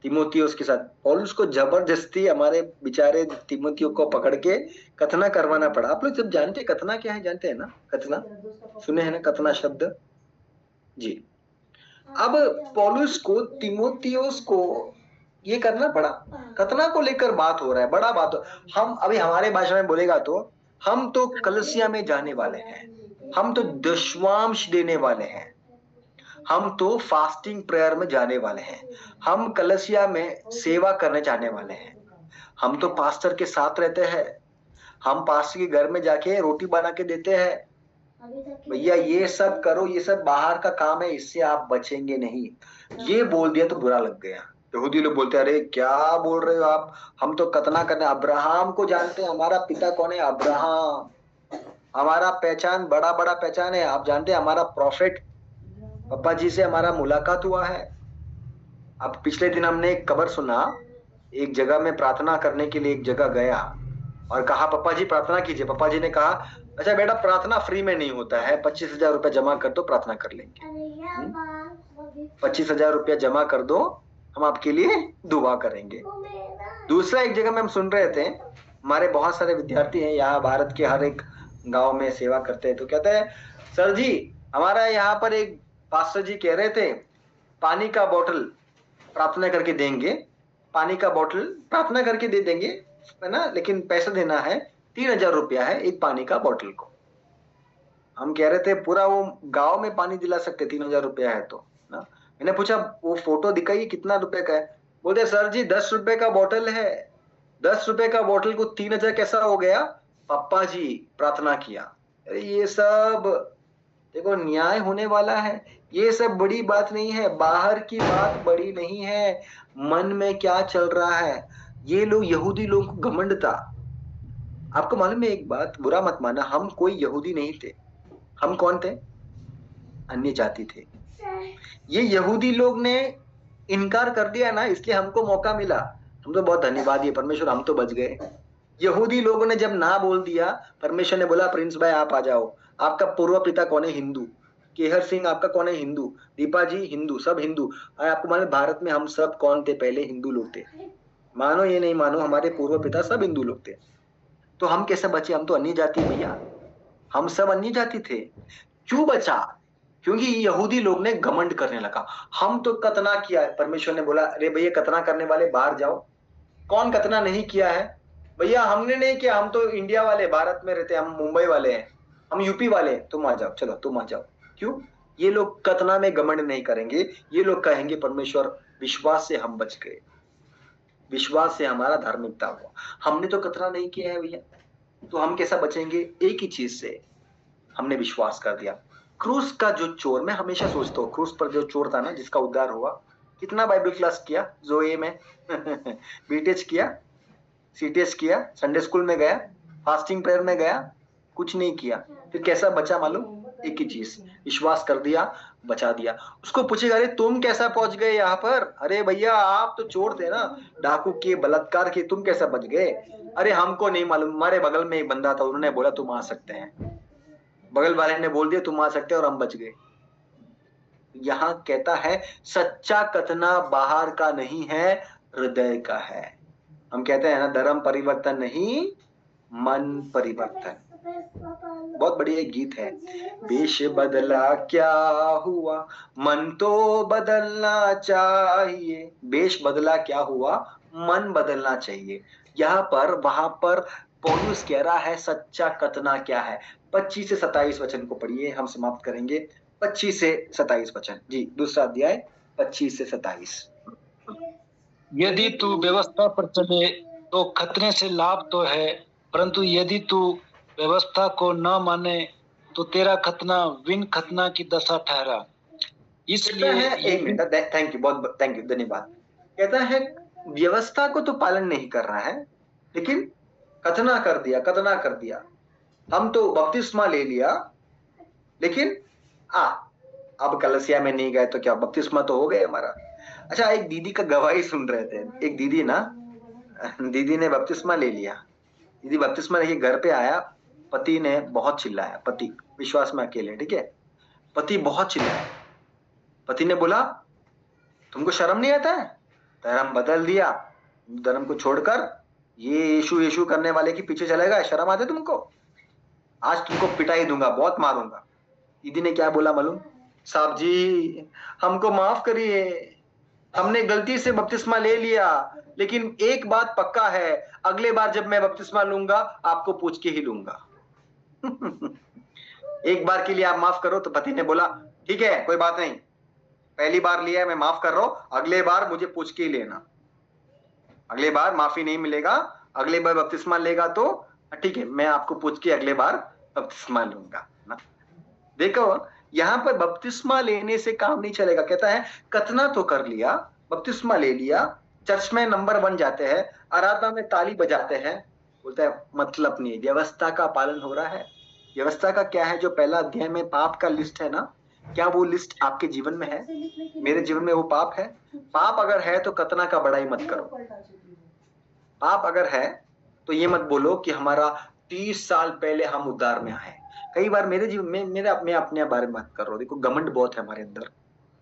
तीमुथियुस के साथ। पौलुस को जबरदस्ती हमारे बेचारे तीमुथियुस को पकड़ के कतना करवाना पड़ा। आप लोग सब जानते हैं कतना क्या है? जानते हैं ना कतना? सुने हैं ना कतना शब्द? जी। अब पौलुस को तीमुथियुस को ये करना पड़ा। कतना को लेकर बात हो रहा है, बड़ा बात हो। हम अभी हमारे भाषा में बोलेगा तो हम तो कलीसिया में जाने वाले हैं, हम तो दशमांश देने वाले हैं, हम तो फास्टिंग प्रेयर में जाने वाले हैं, हम कलीसिया में सेवा करने जाने वाले हैं, हम तो पास्टर के साथ रहते हैं, हम पास्टर के घर में जाके रोटी बना के देते हैं। भैया ये सब करो, ये सब बाहर का काम है, इससे आप बचेंगे नहीं। ये बोल दिया तो बुरा लग गया। यहूदी लोग बोलते अरे क्या बोल रहे हो आप, हम तो कतना करने। अब्राहम को जानते हैं, हमारा पिता कौन है? अब्राहम। हमारा पहचान बड़ा बड़ा पहचान है। आप जानते हैं हमारा प्रॉफिट पापा जी से हमारा मुलाकात हुआ है। अब पिछले दिन हमने एक खबर सुना, एक जगह में प्रार्थना करने के लिए एक जगह गया और कहा पापा जी प्रार्थना कीजिए। पापा जी ने कहा अच्छा बेटा प्रार्थना फ्री में नहीं होता है, 25,000 रुपया जमा कर दो प्रार्थना कर लेंगे। 25,000 रुपया जमा कर दो, हम आपके लिए दुआ करेंगे। दूसरा एक जगह में हम सुन रहे थे, हमारे बहुत सारे विद्यार्थी हैं यहाँ भारत के हर एक गांव में सेवा करते हैं, तो कहते हैं सर जी हमारा यहाँ पर एक पास्टर जी कह रहे थे पानी का बोतल प्रार्थना करके देंगे, पानी का बोतल प्रार्थना करके दे देंगे है ना, लेकिन पैसा देना है 3,000 रुपया है एक पानी का बोतल को। हम कह रहे थे पूरा वो गांव में पानी दिला सकते 3,000 रुपया है तो ना। मैंने पूछा वो फोटो दिखाइए कितना रुपए का है? बोलते सर जी 10 रुपए का बोतल है। 10 रुपए का बोतल को 3,000 कैसा हो गया? पापा जी प्रार्थना किया। अरे ये सब देखो न्याय होने वाला है, ये सब बड़ी बात नहीं है, बाहर की बात बड़ी नहीं है, मन में क्या चल रहा है। ये लोग यहूदी लोगों को घमंड था। आपको मालूम है एक बात, बुरा मत माना, हम कोई यहूदी नहीं थे। हम कौन थे? अन्य जाति थे। ये यहूदी लोग ने इनकार कर दिया ना, इसलिए हमको मौका मिला। हम तो बहुत धन्यवाद ये परमेश्वर, हम तो बच गए। यहूदी लोगों ने जब ना बोल दिया, परमेश्वर ने बोला प्रिंस भाई आप आ जाओ। आपका पूर्व पिता कौन है? हिंदू। केहर सिंह आपका कौन है? हिंदू। दीपा जी हिंदू, सब हिंदू। आपको मालूम भारत में हम सब कौन थे? पहले हिंदू लोग थे। मानो ये नहीं मानो, हमारे पूर्व पिता सब हिंदू लोग थे। तो हम कैसे बचे? हम तो अन्य जाति भैया, हम सब अन्य जाति थे। क्यों बचा? क्योंकि यहूदी लोग ने घमंड करने लगा, हम तो कतना किया है। परमेश्वर ने बोला अरे भैया कतना करने वाले बाहर जाओ। कौन कतना नहीं किया है? भैया हमने नहीं किया, हम तो इंडिया वाले भारत में रहते, हम मुंबई वाले हैं। हम यूपी वाले हैं, तुम आ जाओ, चलो तुम आ जाओ। क्यों? ये लोग कतना में घमंड नहीं करेंगे, ये लोग कहेंगे परमेश्वर विश्वास से हम बच गए, विश्वास से हमारा धार्मिकता हुआ। हमने तो कतरा नहीं किया है भैया, तो हम कैसा बचेंगे? एक ही चीज से, हमने विश्वास कर दिया। क्रूस का जो चोर, मैं हमेशा सोचता हूँ क्रूस पर जो चोर था ना जिसका उद्धार हुआ, कितना बाइबल क्लास किया जोए में बीटेच किया, सीटीएस किया, संडे स्कूल में गया, फास्टिंग प्रेयर में गया, कुछ नहीं किया, फिर कैसा बचा मालूम? एक ही चीज, विश्वास कर दिया, बचा दिया। उसको पूछेगा अरे तुम कैसा पहुंच गए यहाँ पर? अरे भैया आप तो चोर थे ना, डाकू किए, बलात्कार किए, तुम कैसा बच गए? अरे हमको नहीं मालूम, हमारे बगल में एक बंदा था, उन्होंने बोला तुम आ सकते हैं, बगल वाले ने बोल दिया तुम आ सकते हैं और हम बच गए। यहाँ कहता है सच्चा कथना बाहर का नहीं है, हृदय का है। हम कहते हैं ना धर्म परिवर्तन नहीं, मन परिवर्तन। बहुत बढ़िया एक गीत है, वेश बदला क्या हुआ, मन तो बदलना चाहिए। वेश बदला क्या हुआ, मन बदलना चाहिए। यहाँ पर वहां पर पौलुस कह रहा है सच्चा कथना क्या है। 25 से 27 वचन को पढ़िए, हम समाप्त करेंगे। 25 से 27 वचन जी, दूसरा अध्याय 25 से 27। यदि तू व्यवस्था पर चले तो खतने से लाभ तो है, परंतु यदि तू व्यवस्था को न माने तो तेरा खतना विन खतना की दशा ठहरा। इसलिए एक मिनट, थैंक यू, बहुत थैंक यू, धन्यवाद। कहता है व्यवस्था को तो पालन नहीं कर रहा है, लेकिन कथना कर दिया, कथना कर दिया। हम तो बपतिस्मा ले लिया, लेकिन अब कलसिया में नहीं गए तो क्या, बपतिस्मा तो हो गए हमारा। अच्छा, एक दीदी का गवाही सुन रहे थे, एक दीदी ना, दीदी ने बपतिस्मा ले लिया, दीदी बपतिस्मा लेके घर पे आया, पति ने बहुत चिल्लाया, पति विश्वास में अकेले, ठीक है, पति बहुत चिल्लाया। पति ने बोला तुमको शर्म नहीं आता है? धर्म बदल दिया, धर्म को छोड़कर ये यीशु यीशु करने वाले के पीछे चलेगा, शर्म आते तुमको? आज तुमको पिटाई दूंगा, बहुत मारूंगा। दीदी ने क्या बोला मालूम? साहब जी हमको माफ करिए, हमने गलती से बपतिस्मा ले लिया, लेकिन एक बात पक्का है, अगले बार जब मैं बपतिस्मा लूंगा आपको पूछ के ही लूंगा। एक बार के लिए आप माफ करो। तो पति ने बोला ठीक है कोई बात नहीं, पहली बार लिया है मैं माफ कर रहा हूं, अगले बार मुझे पूछ के ही लेना, अगले बार माफी नहीं मिलेगा, अगले बार बपतिस्मा लेगा तो ठीक है मैं आपको पूछ के अगले बार बपतिस्मा लूंगा ना। देखो यहाँ पर बपतिस्मा लेने से काम नहीं चलेगा। कहता है कथना तो कर लिया, बपतिस्मा ले लिया, चर्च में नंबर 1 जाते हैं, आराधना में ताली बजाते हैं, बोलता है मतलब नहीं, व्यवस्था का पालन हो रहा है। व्यवस्था का क्या है? जो पहला अध्याय में पाप का लिस्ट है ना, क्या वो लिस्ट आपके जीवन में है? मेरे जीवन में वो पाप है? पाप अगर है तो कथना का बड़ाई मत करो। पाप अगर है तो ये मत बोलो कि हमारा 30 साल पहले हम उद्धार में आए। कई बार मेरे जीवन में, मैं अपने बारे में बात कर रहा हूँ, देखो घमंड बहुत है हमारे अंदर।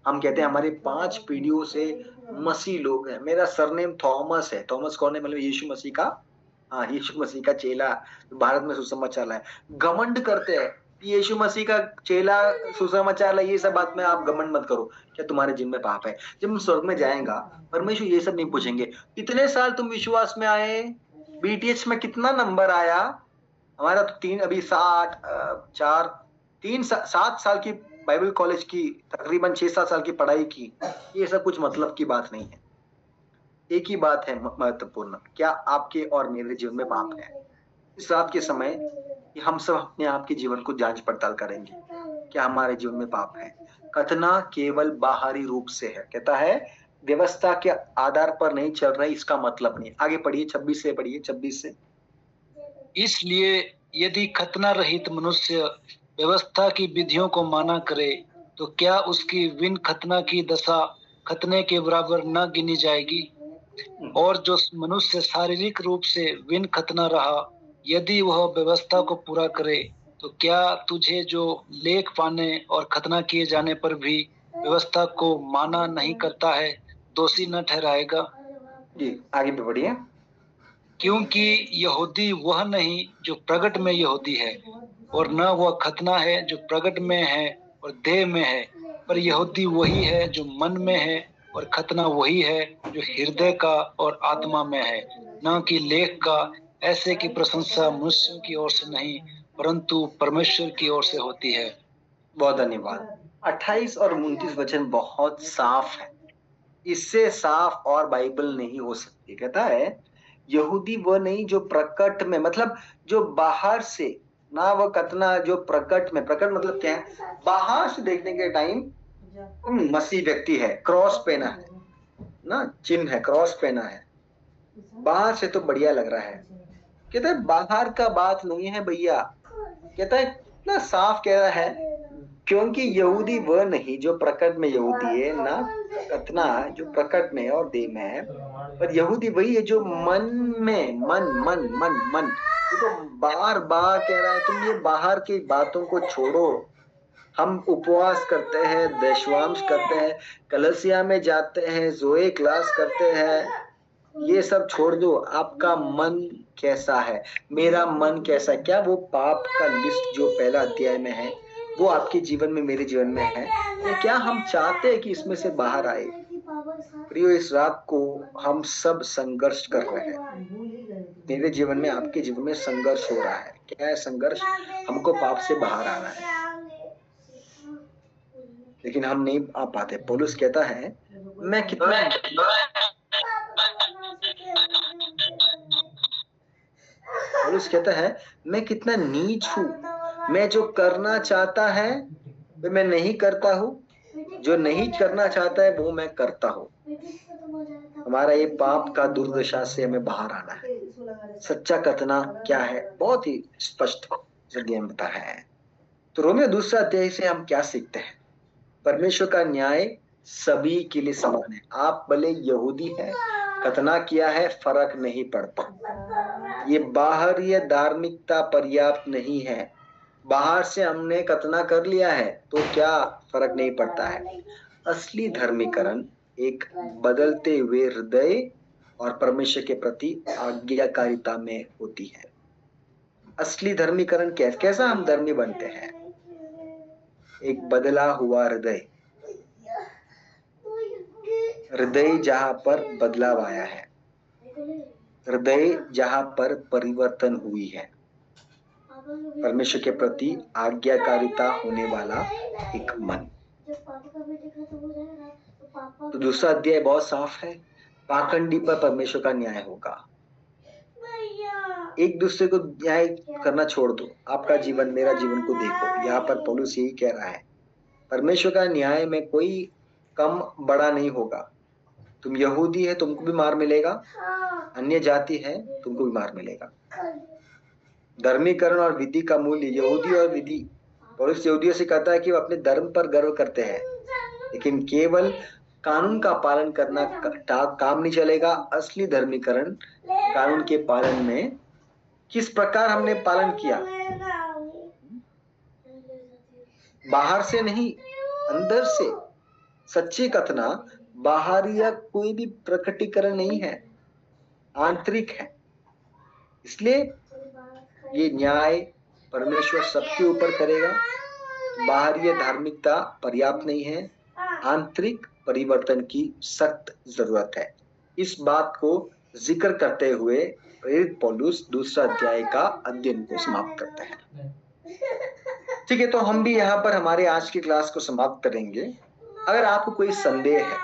हम कहते हैं हमारे 5 पीढ़ियों से मसीह लोग हैं। मेरा सरनेम थॉमस है। थॉमस कौन है? मतलब यीशु मसीह का, यीशु मसीह का चेला, भारत में सुसमाचार लाए। घमंड करते हैं यीशु मसीह का चेला सुसमाचार लाए, ये सब बात में आप घमंड मत करो। क्या तुम्हारे जीवन में पाप है? जब हम स्वर्ग में जाएगा परमेश्वर ये सब नहीं पूछेंगे कितने साल तुम विश्वास में आए, बीटीएच में कितना नंबर आया। हमारा तो 7 साल की बाइबल कॉलेज की, तकरीबन 6-7 साल की पढ़ाई की, ये सब कुछ मतलब की बात नहीं है। एक ही बात है महत्वपूर्ण, क्या आपके और मेरे जीवन में पाप है? इस रात के समय हम सब अपने आप के जीवन को जांच पड़ताल करेंगे, क्या हमारे जीवन में पाप है? कथना केवल बाहरी रूप से है। कहता है व्यवस्था के आधार पर नहीं चल रही, इसका मतलब नहीं। आगे पढ़िए, 26 से पढ़िए, 26 से। इसलिए यदि खतना रहित मनुष्य व्यवस्था की विधियों को माना करे तो क्या उसकी विन खतना की दशा खतने के बराबर न गिनी जाएगी? और जो मनुष्य शारीरिक रूप से विन खतना रहा, यदि वह व्यवस्था को पूरा करे तो क्या तुझे जो लेख पाने और खतना किए जाने पर भी व्यवस्था को माना नहीं करता है दोषी न ठहराएगा? जी आगे बढ़िए। क्योंकि यहूदी वह नहीं जो प्रगट में यहूदी है, और न वह खतना है जो प्रगट में है और देह में है, पर यहूदी वही है जो मन में है, और खतना वही है जो हृदय का और आत्मा में है, न कि लेख का। ऐसे की प्रशंसा मनुष्यों की ओर से नहीं परंतु परमेश्वर की ओर से होती है। बहुत धन्यवाद। 28 और 29 वचन बहुत साफ है, इससे साफ और बाइबल नहीं हो सकती। कहता है यहूदी वह नहीं जो प्रकट में, मतलब जो बाहर से ना, वह कतना जो प्रकट में, प्रकट मतलब क्या है, बाहर से देखने के टाइम मसीह व्यक्ति है, क्रॉस पहना है ना, चिन्ह है, क्रॉस पहना है, बाहर से तो बढ़िया लग रहा है। कहता है बाहर का बात नहीं है भैया, कहता है इतना साफ कह रहा है, क्योंकि यहूदी वह नहीं जो प्रकट में यहूदी है ना, कतना जो प्रकट में और देह में है, पर यहूदी वही है जो मन में, मन देखो बार बार कह रहा है तुम ये बाहर की बातों को छोड़ो। हम उपवास करते हैं, दशवांश करते हैं, कलसिया में जाते हैं, जोए क्लास करते हैं, ये सब छोड़ दो। आपका मन कैसा है, मेरा मन कैसा है, क्या वो पाप का लिस्ट जो पहला अध्याय में है वो आपके जीवन में, मेरे जीवन में है, या क्या हम चाहते हैं कि इसमें से बाहर आए? प्रियो, इस रात को हम सब संघर्ष कर रहे हैं, मेरे जीवन में, आपके जीवन में संघर्ष हो रहा है। क्या है संघर्ष? हमको पाप से बाहर आना है, लेकिन हम नहीं आ पाते। पौलुस कहता है मैं कितना पौलुस कहता है मैं कितना नीच हूँ, मैं जो करना चाहता है वो मैं नहीं करता हूँ, जो नहीं करना चाहता है वो मैं करता हूँ। हमारा ये पाप का दुर्दशा से हमें बाहर आना है। सच्चा कथना क्या है, बहुत ही स्पष्ट जरिए में बताया है। तो रोमियो 2 अध्याय से हम क्या सीखते हैं? परमेश्वर का न्याय सभी के लिए समान है। आप भले यहूदी हैं, कथना किया है, फर्क नहीं पड़ता। ये बाहरी धार्मिकता पर्याप्त नहीं है। बाहर से हमने कथना कर लिया है तो क्या फर्क नहीं पड़ता है। असली धर्मीकरण एक बदलते हुए हृदय और परमेश्वर के प्रति आज्ञाकारिता में होती है। असली धर्मीकरण कैसा हम धर्मी बनते हैं? एक बदला हुआ हृदय, हृदय जहां पर बदलाव आया है, हृदय जहां पर परिवर्तन हुई है, परमेश्वर के प्रति आज्ञाकारिता होने वाला एक मन। तो 2 अध्याय बहुत साफ है, पाखंडी पर परमेश्वर का न्याय होगा। एक दूसरे को न्याय करना छोड़ दो, आपका जीवन मेरा जीवन को देखो। यहाँ पर पौलुस यही कह रहा है, परमेश्वर का न्याय में कोई कम बड़ा नहीं होगा। तुम यहूदी है, तुमको भी मार मिलेगा, अन्य जाति है, तुमको भी मार मिलेगा। धर्मीकरण और विधि का मूल्य, यहूदी और विधि, पौलुस यहूदियों से कहता है कि वो अपने धर्म पर गर्व करते हैं, लेकिन केवल कानून का पालन करना काम नहीं चलेगा। असली धर्मीकरण कानून के पालन में किस प्रकार हमने पालन किया, बाहर से नहीं, अंदर से। सच्ची कथना बाहरी या कोई भी प्रकटीकरण नहीं है, आंतरिक है। इसलिए ये न्याय परमेश्वर सबके ऊपर करेगा। बाहरी धार्मिकता पर्याप्त नहीं है, आंतरिक परिवर्तन की सख्त जरूरत है। इस बात को जिक्र करते हुए प्रेरित पौलुस 2 अध्याय का अध्ययन को समाप्त करते हैं। ठीक है, तो हम भी यहाँ पर हमारे आज की क्लास को समाप्त करेंगे। अगर आपको कोई संदेह है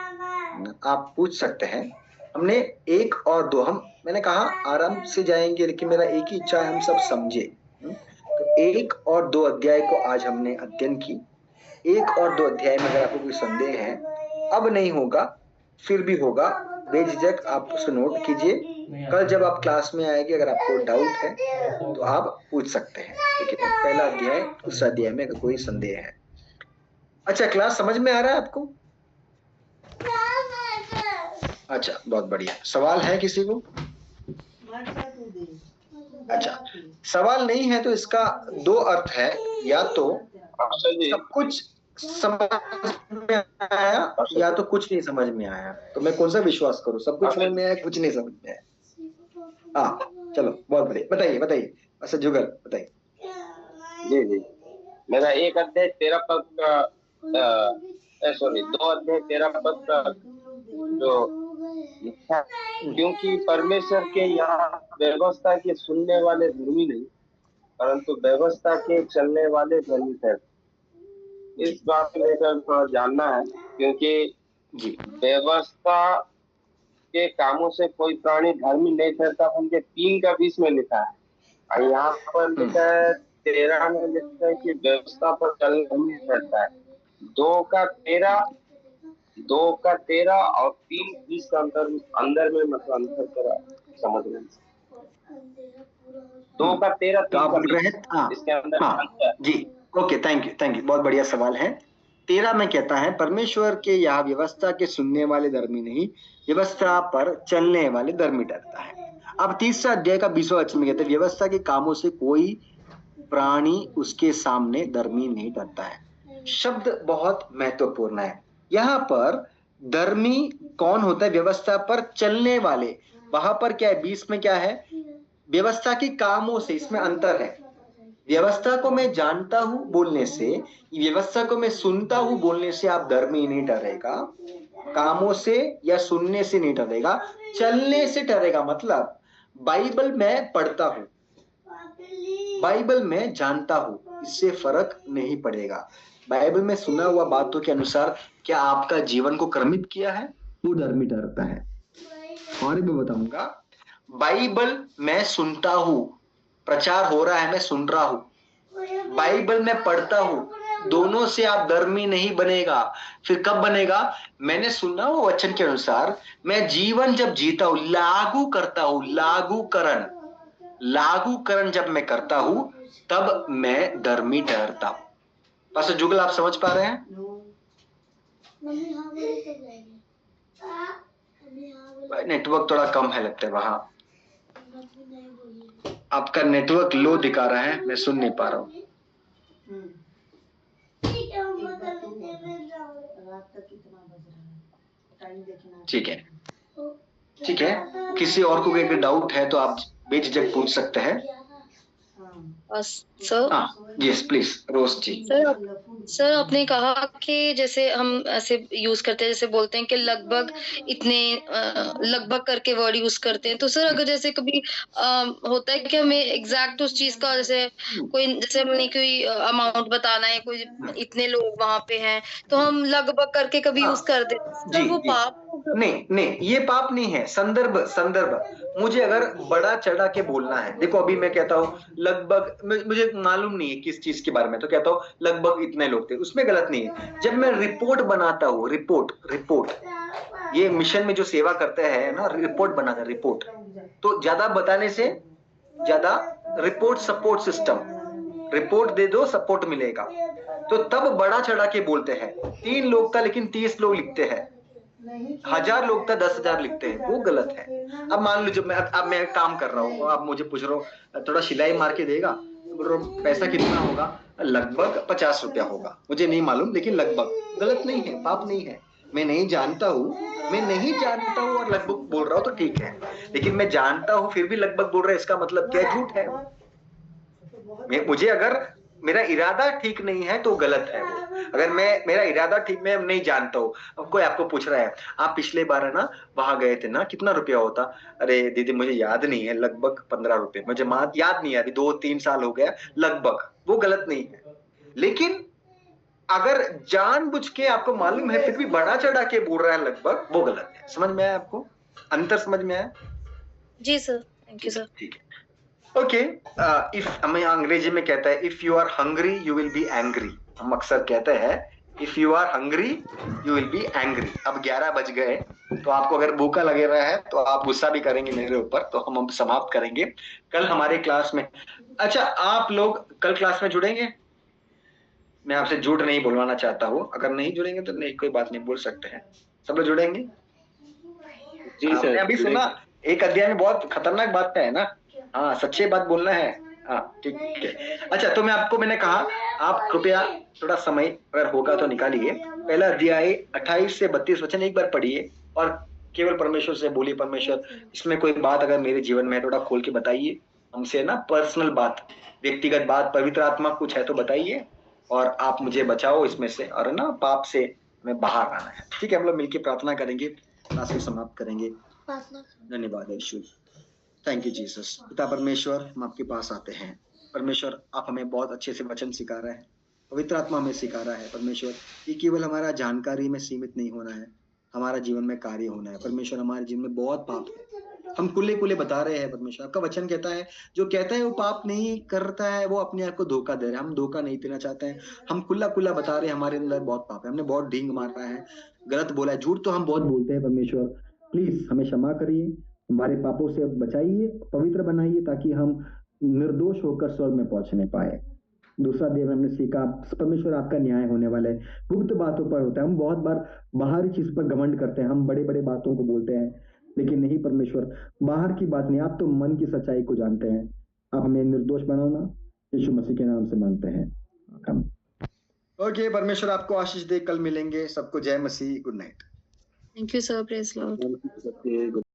आप पूछ सकते हैं। हमने 1 और 2, मैंने कहा आराम से जाएंगे, लेकिन मेरा एक ही इच्छा है हम सब समझे। तो 1 और 2 अध्याय को आज हमने अध्ययन की। 1 और 2 अध्याय में अगर आपको कोई संदेह है, अब नहीं होगा फिर भी होगा, बेझिझक आप उसको नोट कीजिए। कल जब आप क्लास में आएंगे अगर आपको डाउट है तो आप पूछ सकते हैं। ठीक है, पहला अध्याय 2 अध्याय में अगर कोई संदेह है। अच्छा, क्लास समझ में आ रहा है आपको? अच्छा, बहुत बढ़िया। सवाल है किसी को? अच्छा, सवाल नहीं है तो इसका 2 अर्थ है, या तो सब कुछ समझ में आया या तो कुछ नहीं समझ में आया। तो मैं कौन सा विश्वास करूं, सब कुछ समझ में आया, कुछ नहीं समझ में आया? हाँ, चलो बहुत बढ़िया, बताइए। अच्छा जुगल बताइए। जी, मेरा 1 अध्याय 13 पद का 2 अध्याय 13 पद का जो लिखा है, क्योंकि परमेश्वर के यहाँ व्यवस्था के सुनने वाले धर्मी नहीं परंतु व्यवस्था के चलने वाले धनी ठहरते। इस बात को लेकर थोड़ा जानना है, क्योंकि जी व्यवस्था के कामों से कोई प्राणी धर्मी नहीं ठहरता। उनके 3 का 20 में लिखा है, और यहाँ पर लिखा है 13 में लिखा है कि व्यवस्था पर चलने धर्मी ठहरता है। 2 का 13 और 3 20 का अंदर में मतलब अंतर करा समझ लें। 2 का 13 तो 3 आप का बोल रहे 20 हैं हाँ इसके अंदर हाँ अंतर। जी ओके थैंक यू बहुत बढ़िया सवाल है। 13 में कहता है परमेश्वर के यहाँ व्यवस्था के सुनने वाले धर्मी नहीं, व्यवस्था पर चलने वाले धर्मी डरता है। अब 30 अध्याय का 20वां वचन में कहते हैं व्यवस्था के कामों से कोई प्राणी उसके सामने धर्मी नहीं डरता है। शब्द बहुत महत्वपूर्ण है। यहाँ पर धर्मी कौन होता है? व्यवस्था पर चलने वाले। वहां पर क्या है? 20 में क्या है? व्यवस्था के कामों से। इसमें अंतर है। व्यवस्था को मैं जानता हूं बोलने से, व्यवस्था को मैं सुनता हूं बोलने से आप धर्मी नहीं ठहरेगा, कामों से या सुनने से नहीं ठहरेगा, चलने से ठहरेगा। मतलब बाइबल मैं पढ़ता हूं, बाइबल में जानता हूं, इससे फर्क नहीं पड़ेगा। बाइबल में सुना हुआ बातों के अनुसार क्या आपका जीवन को क्रमित किया है, वो धर्मी ठहरता है। और भी बताऊंगा, बाइबल मैं सुनता हूं, प्रचार हो रहा है, मैं सुन रहा हूं, बाइबल में पढ़ता हूं, दोनों से आप धर्मी नहीं बनेगा। फिर कब बनेगा? मैंने सुना वो वचन के अनुसार मैं जीवन जब जीता हूं, लागू करता हूं, लागूकरण जब मैं करता हूं तब मैं धर्मी ठहरता हूं। पास्टर जुगल आप समझ पा रहे हैं? नेटवर्क थोड़ा कम है लगता है वहां, आपका नेटवर्क लो दिखा रहा है, मैं सुन नहीं पा रहा हूं। ठीक है ठीक है, किसी और को अगर डाउट है तो आप बेझिझक पूछ सकते हैं। Sir yes please Rose ji. Sir आपने कहा कि जैसे हम ऐसे यूज करते हैं, जैसे बोलते हैं कि लगभग इतने लगभग करके वर्ड यूज करते हैं। तो सर अगर जैसे कभी होता है कि हमें एग्जैक्ट उस चीज का जैसे हमने कोई अमाउंट बताना है, कोई इतने लोग वहां पे हैं, तो हम लगभग करके कभी यूज कर देते हैं, जी, वो जी। पाप? नहीं ये पाप नहीं है। संदर्भ मुझे अगर बड़ा चढ़ा के बोलना है, देखो अभी मैं कहता हूँ लगभग, मुझे मालूम नहीं है किस चीज के बारे में, तो कहता हूँ लगभग इतने लोग थे, उसमें गलत नहीं है। जब मैं रिपोर्ट बनाता हूँ, रिपोर्ट ये मिशन में जो सेवा करते हैं ना, रिपोर्ट बनाता है, रिपोर्ट, तो ज्यादा बताने से ज्यादा रिपोर्ट सपोर्ट सिस्टम, रिपोर्ट दे दो सपोर्ट मिलेगा, तो तब बड़ा चढ़ा के बोलते हैं। 3 लोग था लेकिन 30 लोग लिखते हैं, 1000 लोग था 10,000 लिखते हैं, वो गलत है। अब मान लो जब मैं काम कर रहा हूँ, आप मुझे पूछ रहे हो थोड़ा सिलाई मार के देगा, बोल रहा हूँ पैसा कितना होगा, लगभग 50 रुपया होगा, मुझे नहीं मालूम लेकिन लगभग, गलत नहीं है, पाप नहीं है। मैं नहीं जानता हूँ और लगभग बोल रहा हूँ तो ठीक है, लेकिन मैं जानता हूँ फिर भी लगभग बोल रहा है, इसका मतलब क्या? झूठ है। मुझे अगर मेरा इरादा ठीक नहीं है तो गलत है वो। अगर मेरा इरादा ठीक, मैं नहीं जानता हूँ, अब कोई आपको पूछ रहा है आप पिछले बार है ना वहां गए थे ना, कितना रुपया होता? अरे दीदी मुझे याद नहीं है, लगभग 15 रुपए, मुझे याद नहीं है, अभी 2-3 साल हो गया, लगभग, वो गलत नहीं है। लेकिन अगर जानबूझ के आपको मालूम है फिर भी बड़ा चढ़ा के बोल रहा है लगभग, वो गलत है। समझ में आया आपको? अंतर समझ में आया? जी सर, थैंक यू सर। ठीक है ओके। इफ हमें अंग्रेजी में कहता है if you are hungry you will be angry. हम अक्सर कहते हैं if you are hungry you will be angry. अब 11 बज गए, तो आपको अगर भूखा लगे रहा है तो आप गुस्सा भी करेंगे मेरे ऊपर, तो हम समाप्त करेंगे कल हमारे क्लास में। अच्छा आप लोग कल क्लास में जुड़ेंगे? मैं आपसे झूठ नहीं बुलवाना चाहता हूँ, अगर नहीं जुड़ेंगे तो नहीं, कोई बात नहीं, बोल सकते हैं। सब लोग जुड़ेंगे? जी सर। अभी सुना एक अध्याय में बहुत खतरनाक बात है ना, हाँ सच्ची बात बोलना है। हाँ ठीक है। अच्छा तो मैंने कहा आप कृपया थोड़ा समय अगर होगा तो निकालिए, पहला अध्याय 28 से 32 वचन एक बार पढ़िए और केवल परमेश्वर से बोलिए, परमेश्वर इसमें कोई बात अगर मेरे जीवन में है थोड़ा खोल के बताइए हमसे ना, पर्सनल बात, व्यक्तिगत बात, पवित्र आत्मा कुछ है तो बताइए, और आप मुझे बचाओ इसमें से, और ना पाप से हमें बाहर आना है। ठीक है, हम लोग मिलकर प्रार्थना करेंगे, क्लास को समाप्त करेंगे। धन्यवाद यीशु, थैंक यू जीसस। पिता परमेश्वर हम आपके पास आते हैं, परमेश्वर आप हमें बहुत अच्छे से वचन सिखा रहे हैं, पवित्र आत्मा हमें सिखा रहा है परमेश्वर कि केवल हमारा जानकारी में सीमित नहीं होना है, हमारा जीवन में कार्य होना है। परमेश्वर हमारे जीवन में बहुत पाप है, हम कुल्ले कुल्ले बता रहे हैं परमेश्वर। आपका वचन कहता है जो कहता है वो पाप नहीं करता है वो अपने आप को धोखा दे रहा है। हम धोखा नहीं देना चाहते हैं, हम कुल्ला कुल्ला बता रहे हैं हमारे अंदर बहुत पाप है, हमने बहुत ढींग मारा है, गलत बोला है, झूठ तो हम बहुत बोलते हैं। परमेश्वर प्लीज हमें क्षमा करिए, हमारे पापों से बचाइए, पवित्र बनाइए ताकि हम निर्दोष होकर स्वर्ग में पहुंचने पाए। दूसरा देव हमने सीखा परमेश्वर आपका न्याय होने वाला है, गुप्त बातों पर होता है। हम बहुत बार बाहरी चीज पर घमंड करते हैं, हम बड़े बड़े बातों को बोलते हैं, लेकिन नहीं परमेश्वर बाहर की बात नहीं, आप तो मन की सच्चाई को जानते हैं। आप हमें निर्दोष बनाना यीशु मसीह के नाम से मांगते हैं। ओके परमेश्वर आपको आशीष दे, कल मिलेंगे। सबको जय मसीह, good night. Thank you sir, praise Lord.